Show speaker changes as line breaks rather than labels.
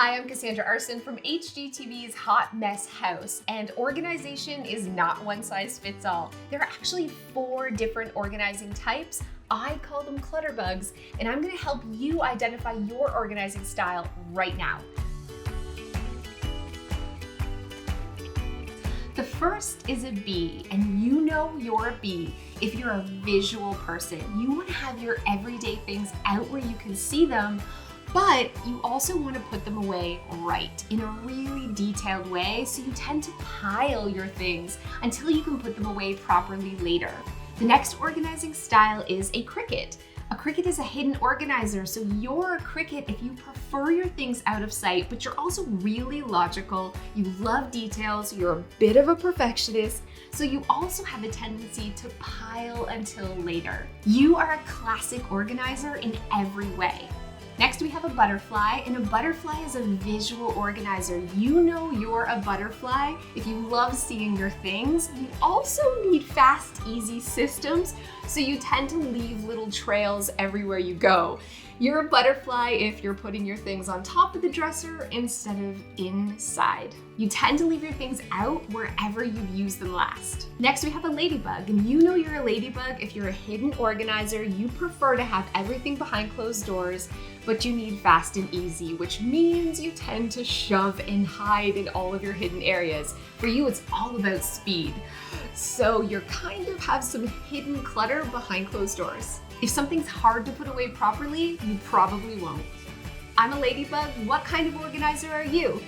Hi, I'm Cassandra Aarssen from HGTV's Hot Mess House, and organization is not one size fits all. There are actually 4 different organizing types. I call them clutterbugs, and I'm going to help you identify your organizing style right now. The first is a B, and you know you're a B if you're a visual person. You want to have your everyday things out where you can see them, but you also want to put them away right, in a really detailed way, so you tend to pile your things until you can put them away properly later. The next organizing style is a Cricut. A Cricut is a hidden organizer, so you're a Cricut if you prefer your things out of sight, but you're also really logical, you love details, you're a bit of a perfectionist, so you also have a tendency to pile until later. You are a classic organizer in every way. Next, we have a butterfly, and a butterfly is a visual organizer. You know you're a butterfly if you love seeing your things. You also need fast, easy systems, so you tend to leave little trails everywhere you go. You're a butterfly if you're putting your things on top of the dresser instead of inside. You tend to leave your things out wherever you've used them last. Next, we have a ladybug, and you know you're a ladybug if you're a hidden organizer. You prefer to have everything behind closed doors, but you need fast and easy, which means you tend to shove and hide in all of your hidden areas. For you, it's all about speed. So you're kind of have some hidden clutter behind closed doors. If something's hard to put away properly, you probably won't. I'm a ladybug. What kind of organizer are you?